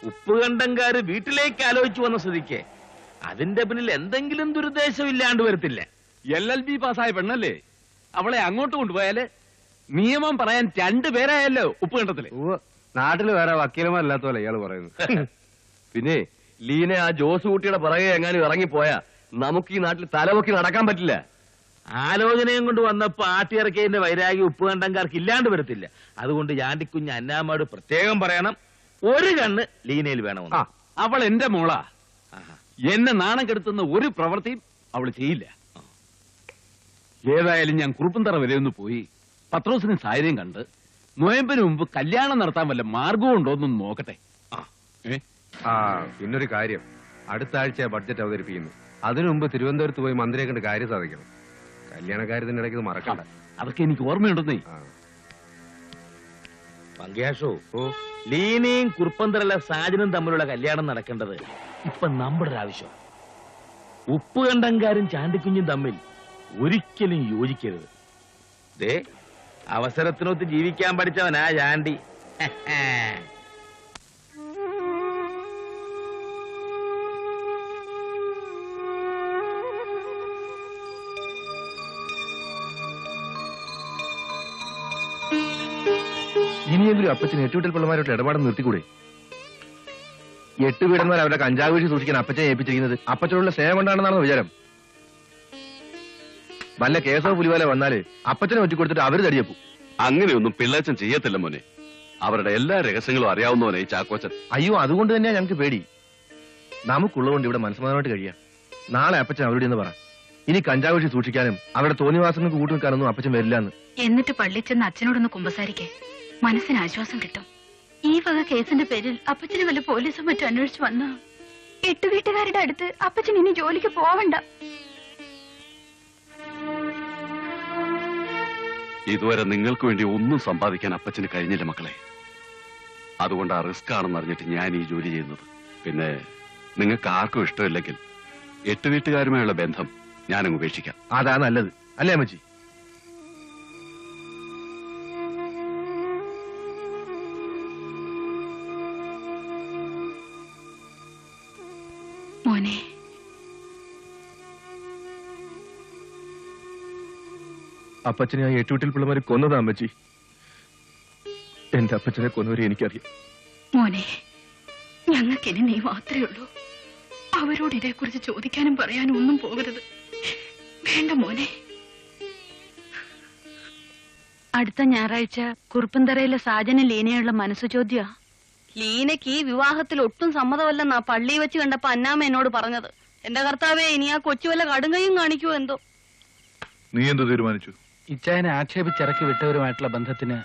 ഉപ്പുകണ്ടംകാര് വീട്ടിലേക്ക് ആലോചിച്ചു വന്ന സ്ഥിതിക്ക് അതിന്റെ പിന്നിൽ എന്തെങ്കിലും ദുരുദ്ദേശം ഇല്ലാണ്ട് വരത്തില്ല. LLB പാസ്സായ പെണ്ണല്ലേ, അവളെ അങ്ങോട്ട് കൊണ്ടുപോയാല് നിയമം പറയാൻ 2 പേരായല്ലോ ഉപ്പുകണ്ടത്തില്. നാട്ടില് വേറെ വക്കീലന്മാരില്ലാത്ത പോലെ ഇയാള് പറയുന്നു. പിന്നെ ലീന ആ ജോസ് കുട്ടിയുടെ പുറകെ എങ്ങാനും ഇറങ്ങിപ്പോയാ നമുക്ക് ഈ നാട്ടിൽ തലവൊക്കി നടക്കാൻ പറ്റില്ല. ആലോചനയും കൊണ്ട് വന്നപ്പോ ആട്ടിയിറക്കിയതിന്റെ വൈരാഗ്യം ഉപ്പുകണ്ടംകാർക്ക് ഇല്ലാണ്ട് വരത്തില്ല. അതുകൊണ്ട് ജാണ്ടിക്കുഞ്ഞ് അന്നാമ്മയോട് പ്രത്യേകം പറയണം, ഒരു കണ്ണ് ലീനയിൽ വേണമെന്ന്. അവൾ എന്റെ മോളാ. എന്നെ നാണം കെടുത്തുന്ന ഒരു പ്രവൃത്തിയും അവള് ചെയ്യില്ല. ഏതായാലും ഞാൻ കുറുപ്പന്തറ വരെ ഒന്ന് പോയി പത്രോസിനും സായരെയും കണ്ട് നോയമ്പിന് മുമ്പ് കല്യാണം നടത്താൻ വല്ല മാർഗവും ഉണ്ടോന്നൊന്ന് നോക്കട്ടെ. പിന്നൊരു കാര്യം, അടുത്ത ആഴ്ച ബഡ്ജറ്റ് അവതരിപ്പിക്കുന്നു. അതിനു മുമ്പ് തിരുവനന്തപുരത്ത് പോയി മന്ത്രിയെ കണ്ട് കാര്യം സാധിക്കണം. കല്യാണ കാര്യത്തിന്റെ ഇടയ്ക്ക് മറക്കണ്ട. അതൊക്കെ എനിക്ക് ഓർമ്മയുണ്ടെന്നേ. പങ്കേഷോ, ലീനയും കുറുപ്പന്തറയിലെ സാജനും തമ്മിലുള്ള കല്യാണം നടക്കേണ്ടത് ഇപ്പൊ നമ്മുടെ ആവശ്യം. ഉപ്പുകണ്ടംകാരും ചാണ്ടിക്കുഞ്ഞും തമ്മിൽ ഒരിക്കലും യോജിക്കരുത്. ദേ, അവസരത്തിനൊത്ത് ജീവിക്കാൻ പഠിച്ചവനാ ചാണ്ടി. ഇനിയെങ്കിലും അപ്പച്ചന് 8 വീട്ടിൽ പിള്ളമാരോട്ട് ഇടപാട് നിർത്തിക്കൂടെ? 8 വീടന്മാർ അവരുടെ കഞ്ചാവ് വീഴ്ച സൂക്ഷിക്കാൻ അപ്പച്ചനെ ഏൽപ്പിച്ചിരിക്കുന്നത് അപ്പച്ചനോടുള്ള സ്നേഹം കൊണ്ടാണെന്നാണ് വിചാരം. വല്ല കേസോ പുലിവാല വന്നാല് അപ്പച്ചനെ ഒറ്റിക്കൊടുത്തിട്ട് അവര് തടിയപ്പു. അങ്ങനെയൊന്നും പിള്ളേച്ചൻ ചെയ്യത്തില്ല മോനെ. അവരുടെ എല്ലാ രഹസ്യങ്ങളും അറിയാവുന്നവനെ ഈ ചാക്കോച്ചൻ. അയ്യോ, അതുകൊണ്ട് തന്നെയാ ഞങ്ങൾക്ക് പേടി. നമുക്കുള്ളതുകൊണ്ട് ഇവിടെ മനസ്സമാനമായിട്ട് കഴിയാം. നാളെ അപ്പച്ചൻ അവരുടെ എന്ന് പറ. ഇനി കഞ്ചാവ് വീഴ്ച സൂക്ഷിക്കാനും അവരുടെ തോന്നിവാസങ്ങൾക്ക് കൂട്ടു നിൽക്കാനൊന്നും അപ്പച്ചൻ വരില്ലാന്ന്. എന്നിട്ട് പള്ളി ചെന്ന് അച്ഛനോടൊന്ന് കുമ്പസാരിക്കേ, മനസ്സിന് ആശ്വാസം കിട്ടും. ഈ വക കേസിന്റെ പേരിൽ അപ്പച്ചന് വല്ല പോലീസും മറ്റും അന്വേഷിച്ചു വന്ന 8 വീട്ടുകാരുടെ അടുത്ത് അപ്പച്ചൻ ഇനി ജോലിക്ക് പോവണ്ട. ഇതുവരെ നിങ്ങൾക്ക് വേണ്ടി ഒന്നും സമ്പാദിക്കാൻ അപ്പച്ചന് കഴിഞ്ഞില്ല മക്കളെ. അതുകൊണ്ട് ആ റിസ്ക് ആണെന്ന് അറിഞ്ഞിട്ട് ഞാൻ ഈ ജോലി ചെയ്യുന്നത്. പിന്നെ നിങ്ങൾക്ക് ആർക്കും ഇഷ്ടമില്ലെങ്കിൽ 8 വീട്ടുകാരുമായുള്ള ബന്ധം ഞാനങ്ങ് ഉപേക്ഷിക്കാം. അതാ നല്ലത്, അല്ലേ അമ്മച്ചി? മോനെ, അപ്പച്ചനെ ആ 8 വീട്ടിൽ പിള്ളമാര് കൊന്നതാ അമ്മച്ചി. എന്റെ അപ്പച്ചനെ കൊന്നവരെ എനിക്കറിയാം. മോനെ, ഞങ്ങൾക്കിനി നീ മാത്രമേ ഉള്ളൂ. അവരോട് ഇതേക്കുറിച്ച് ചോദിക്കാനും പറയാനും ഒന്നും പോകരുത്. വേണ്ട മോനെ. അടുത്ത ഞായറാഴ്ച കുറുപ്പന്തറയിലെ സാജന ലീനയുള്ള മനസ്സു ചോദ്യ. ലീനയ്ക്ക് ഈ വിവാഹത്തിൽ ഒട്ടും സമ്മതമല്ലെന്നാ പള്ളി വെച്ച് കണ്ടപ്പോ അന്നാമ്മ എന്നോട് പറഞ്ഞത്. എന്റെ കർത്താവേ, ഇനി ആ കൊച്ചു വല്ല കടുങ്കയും കാണിക്കുമോ എന്തോ. നീ എന്ത് തീരുമാനിച്ചു? ഇച്ചായനെ ആക്ഷേപിച്ചിറക്കി വിട്ടവരുമായിട്ടുള്ള ബന്ധത്തിന്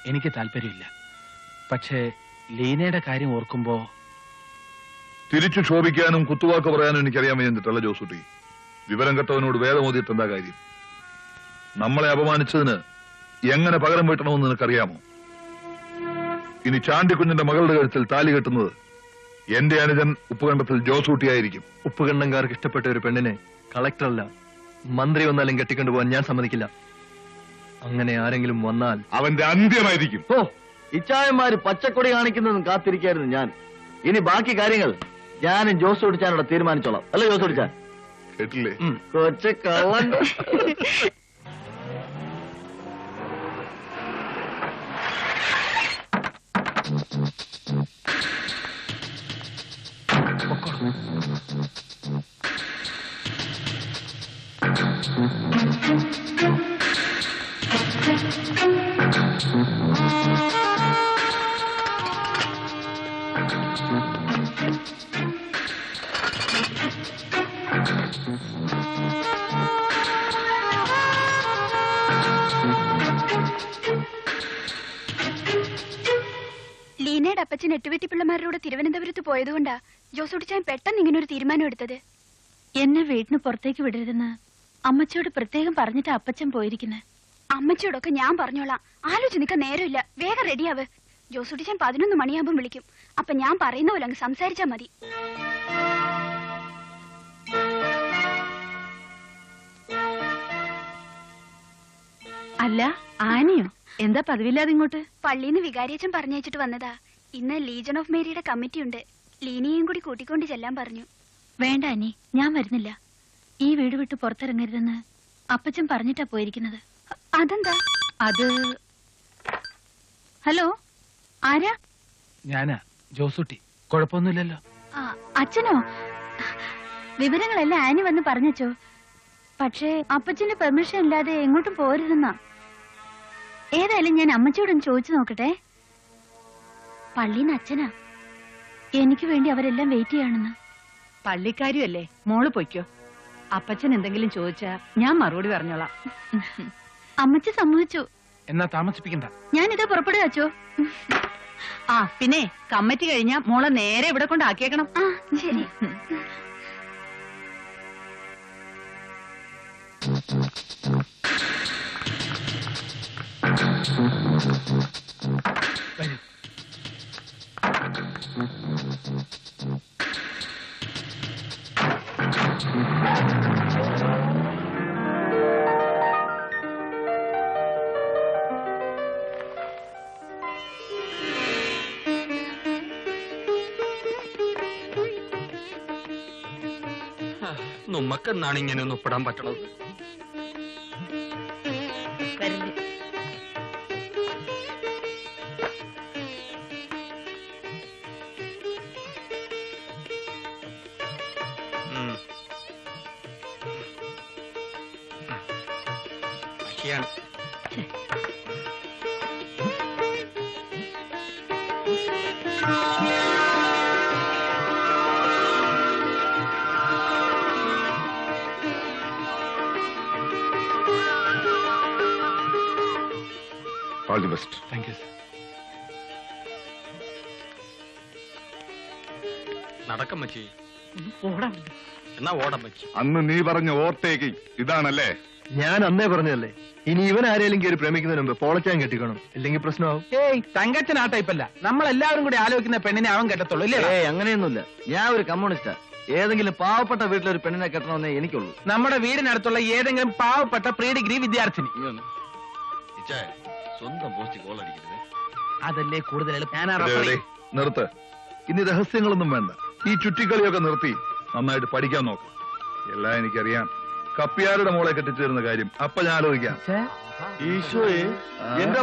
എനിക്ക് താല്പര്യമില്ല. പക്ഷേ ലീനയുടെ കാര്യം ഓർക്കുമ്പോ തിരിച്ചു ക്ഷോഭിക്കാനും കുത്തുവാക്ക് പറയാനും എനിക്കറിയാൻ വേണ്ടിട്ടല്ല ജോസൂട്ടി. വിവരം കെട്ടവനോട് വേദമോദിയിട്ട് എന്താ കാര്യം? നമ്മളെ അപമാനിച്ചതിന് എങ്ങനെ പകരം വീട്ടണമെന്ന് നിനക്കറിയാമോ? ഇനി ചാണ്ടിക്കുഞ്ഞിന്റെ മകളുടെ കഴുത്തിൽ താലി കെട്ടുന്നത് എന്റെ അനുജൻ ഉപ്പുകണ്ടത്തിൽ ജോസൂട്ടിയായിരിക്കും. ഉപ്പുകണ്ടംകാർക്ക് ഇഷ്ടപ്പെട്ട ഒരു പെണ്ണിനെ കളക്ടറല്ല മന്ത്രി വന്നാലും കെട്ടിക്കൊണ്ടുപോകാൻ ഞാൻ സമ്മതിക്കില്ല. അങ്ങനെ ആരെങ്കിലും വന്നാൽ അവന്റെ അന്ത്യമായിരിക്കും. ഓ, ഇച്ചായന്മാര് പച്ചക്കൊടി കാണിക്കുന്നതും കാത്തിരിക്കായിരുന്നു ഞാൻ. ഇനി ബാക്കി കാര്യങ്ങൾ ഞാനും ജോസ് ഓടിച്ചാനോട് തീരുമാനിച്ചോളാം. അല്ലേ ജോസ് ഓടിച്ചാൻ? കേട്ടില്ലേ? കൊച്ച കള്ളൻ. ലീനയുടെ അപ്പച്ചൻ 8 വീട്ടിപ്പിള്ളമാരോട് തിരുവനന്തപുരത്ത് പോയതുകൊണ്ടാ ജോസൂട്ടിച്ചാൻ പെട്ടെന്ന് ഇങ്ങനൊരു തീരുമാനം എടുത്തത്. എന്നെ വീടിന് പുറത്തേക്ക് വിടരുതെന്ന് അമ്മച്ചിയോട് പ്രത്യേകം പറഞ്ഞിട്ട് അപ്പച്ചൻ പോയിരിക്കുന്നത്. അമ്മച്ചിയോടൊക്കെ ഞാൻ പറഞ്ഞോളാം. ആലോചിച്ച് നിൽക്കാൻ നേരമില്ല. വേഗം റെഡിയാവ്. ജോസൂട്ടിച്ചാൻ 11 മണിയാകുമ്പോൾ വിളിക്കും. അപ്പൊ ഞാൻ പറയുന്ന പോലെ അങ്ങ് സംസാരിച്ചാ മതി. അല്ല, ആനയോ? എന്താ പതിവില്ലാതെ ഇങ്ങോട്ട്? പള്ളിന്ന് വികാരിയച്ഛൻ പറഞ്ഞയച്ചിട്ട് വന്നതാ. ഇന്ന് ലീജൺ ഓഫ് മേരിയുടെ കമ്മിറ്റി ഉണ്ട്. ലീനിയെയും കൂടി കൂട്ടിക്കൊണ്ട് ചെല്ലാൻ പറഞ്ഞു. വേണ്ട അനി, ഞാൻ വരുന്നില്ല. ഈ വീട് വിട്ട് പുറത്തിറങ്ങരുതെന്ന് അപ്പച്ചൻ പറഞ്ഞിട്ടാ പോയിരിക്കുന്നത്. അതെന്താ? അത് ഹലോ, ആരാ? ഞാനാ ജോസൂട്ടി. കുഴപ്പമൊന്നുമില്ലല്ലോ? അച്ഛനോ? വിവരങ്ങളെല്ലാം ആനി വന്ന് പറഞ്ഞോ. പക്ഷേ അപ്പച്ചന്റെ പെർമിഷൻ ഇല്ലാതെ എങ്ങോട്ടും പോരുതെന്നാ. ഏതായാലും ഞാൻ അമ്മച്ചിയോടൊന്ന് ചോദിച്ചു നോക്കട്ടെ. പള്ളിന്ന് അച്ഛനാ, എനിക്ക് വേണ്ടി അവരെല്ലാം വെയിറ്റ് ചെയ്യാണെന്ന്. പള്ളിക്കാരിയല്ലേ, മോള് പൊയ്ക്കോ. അപ്പച്ചൻ എന്തെങ്കിലും ചോദിച്ചാ ഞാൻ മറുപടി പറഞ്ഞോളാം. അമ്മച്ചി സമ്മതിച്ചു. എന്നാ താമസിപ്പിക്കണ്ട, ഞാനിതാ പുറപ്പെടുക അച്ചോ. ആ പിന്നെ കമ്മിറ്റി കഴിഞ്ഞാ മോളെ നേരെ ഇവിടെ കൊണ്ടാക്കിയേക്കണം. ആ ശരി. നമ്മക്കെന്നാണ് ഇങ്ങനെ ഒന്ന് ഒപ്പിടാൻ പറ്റണത്? ശരിയാണ്. All the best. Thank you sir. നടക്കം വെച്ചി എന്നാ ഓടം വെച്ച്. അന്ന് നീ പറഞ്ഞ ഓർത്തേക്ക് ഇതാണല്ലേ? ഞാൻ അന്നേ പറഞ്ഞതല്ലേ, ഇനി ഇവൻ ആരെങ്കിലും കയറി പ്രേമിക്കുന്നതിന് മുമ്പ് പോളച്ചാൻ കെട്ടിക്കണം, ഇല്ലെങ്കിൽ പ്രശ്നമാവും. ഏയ് തങ്കച്ചൻ ആ ടൈപ്പല്ല. നമ്മളെല്ലാവരും കൂടി ആലോചിക്കുന്ന പെണ്ണിനെ അവൻ കെട്ടത്തുള്ളൂ ഇല്ലേ? അങ്ങനെയൊന്നുമില്ല. ഞാൻ ഒരു കമ്മ്യൂണിസ്റ്റാ. ഏതെങ്കിലും പാവപ്പെട്ട വീട്ടിലൊരു പെണ്ണിനെ കെട്ടണമെന്നേ എനിക്കുള്ളൂ. നമ്മുടെ വീടിനടുത്തുള്ള ഏതെങ്കിലും പാവപ്പെട്ട പ്രീ ഡിഗ്രി വിദ്യാർത്ഥിനി. സ്വന്തം പോസ്റ്റ് കോൾ അടിക്കരുത്. അതല്ലേ കൂടുതൽ എളുപ്പം. നിർത്ത്. ഇനി രഹസ്യങ്ങളൊന്നും വേണ്ട. ഈ ചുറ്റിക്കളിയൊക്കെ നിർത്തി നന്നായിട്ട് പഠിക്കാൻ നോക്കാം. എല്ലാം എനിക്കറിയാം. കപ്പിയാരുടെ മോളെ കെട്ടിച്ചേരുന്ന കാര്യം അപ്പൊ ഞാൻ ആലോചിക്കാം. ഈശോയെ, എന്റെ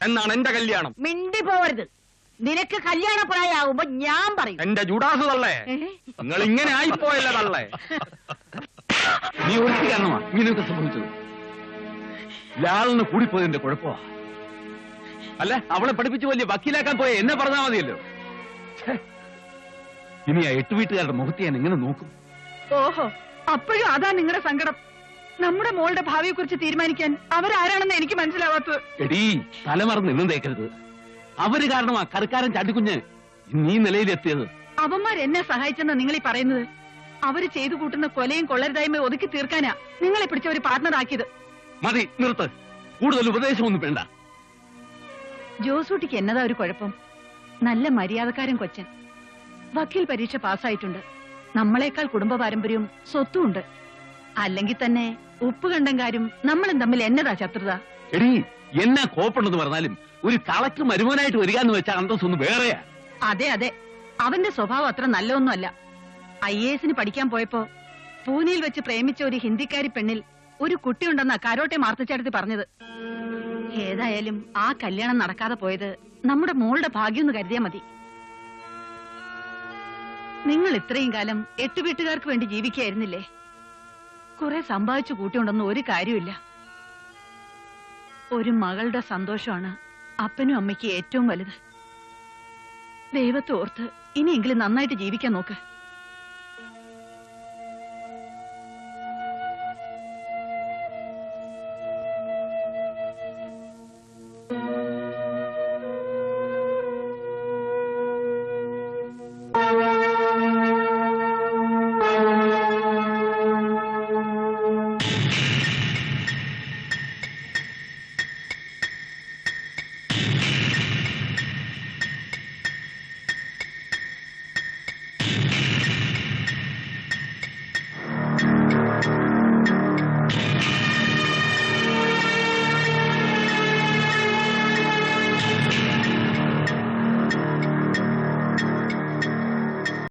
എന്നാണ് എന്റെ കല്യാണം. മിണ്ടി പോവരുത്. നിനക്ക് കല്യാണ പ്രായമാകുമ്പോ ഞാൻ പറയും. എന്റെ ജുഡാസ് തള്ളേ, നിങ്ങൾ ഇങ്ങനെ ആയിപ്പോയല്ലേ തള്ളേ. നീ ഒരിക്കൽ കാരണമാ ഇങ്ങനെയൊക്കെ സംഭവിച്ചത്. ലാളിന് കൂടിപ്പോയതിന്റെ കുഴപ്പമാ. അല്ല, അവളെ പഠിപ്പിച്ച് വലിയ വക്കീലാക്കാൻ പോയ എന്നെ പറഞ്ഞാൽ മതിയല്ലോ. ഇനി ആ 8 വീട്ടുകാരുടെ മുഖത്ത് ഞാൻ എങ്ങനെ നോക്കും? ഓഹോ, അപ്പോഴും അതാ നിങ്ങളുടെ സങ്കടം. നമ്മുടെ മോളുടെ ഭാവിയെ കുറിച്ച് തീരുമാനിക്കാൻ അവരാരാണെന്ന് എനിക്ക് മനസ്സിലാവാത്തത്. എടീ, തലമറന്ന് നിന്നും തേക്കരുത്. അവര് കാരണമാ കറുക്കാരൻ ചാട്ടിക്കുഞ്ഞ് നീ നിലയിലെത്തിയത്. അവന്മാരെന്നെ സഹായിച്ചെന്ന് നിങ്ങൾ ഈ പറയുന്നത്? അവര് ചെയ്തു കൂട്ടുന്ന കൊലയും കൊള്ളരുതായ്മയും ഒതുക്കി തീർക്കാനാ നിങ്ങളെ പിടിച്ച ഒരു പാർട്ണർ ആക്കിയത്. മതി, നിർത്ത്. കൂടുതൽ ഉപദേശമൊന്നും വേണ്ട. ജോസൂട്ടിക്ക് എന്നതാ ഒരു കുഴപ്പം? നല്ല മര്യാദക്കാരൻ കൊച്ചൻ. വക്കീൽ പരീക്ഷ പാസ്സായിട്ടുണ്ട്. നമ്മളെക്കാൾ കുടുംബ പാരമ്പര്യവും സ്വത്തും ഉണ്ട്. അല്ലെങ്കിൽ തന്നെ ഉപ്പ് കണ്ടങ്കാരും നമ്മളും തമ്മിൽ എന്നതാ ശത്രുത? എടീ, എന്നാ കോപ്പുണ്ടെന്ന് പറഞ്ഞാലും ഒരു കളക്ക് മരുമോനായിട്ട് വരിക എന്ന് വെച്ചാൽ അന്തസ്സൊന്നും വേറെയാ. അതെ അതെ, അവന്റെ സ്വഭാവം അത്ര നല്ലൊന്നുമല്ല. IAS പഠിക്കാൻ പോയപ്പോ പൂനെയിൽ വെച്ച് പ്രേമിച്ച ഒരു ഹിന്ദിക്കാരി പെണ്ണിൽ ഒരു കുട്ടിയുണ്ടെന്നാ കാരോട്ടെ മാർത്തച്ചാടത്തി പറഞ്ഞത്. ഏതായാലും ആ കല്യാണം നടക്കാതെ പോയത് നമ്മുടെ മോളുടെ ഭാഗ്യം എന്ന് കരുതിയാ മതി. നിങ്ങൾ ഇത്രയും കാലം 8 വീട്ടുകാർക്ക് വേണ്ടി ജീവിക്കായിരുന്നില്ലേ? കുറെ സമ്പാദിച്ചു കൂട്ടിയുണ്ടെന്ന് ഒരു കാര്യമില്ല. ഒരു മകളുടെ സന്തോഷമാണ് അപ്പനും അമ്മയ്ക്ക് ഏറ്റവും വലുത്. ദൈവത്തെ ഓർത്ത് ഇനിയെങ്കിലും നന്നായിട്ട് ജീവിക്കാൻ നോക്ക്.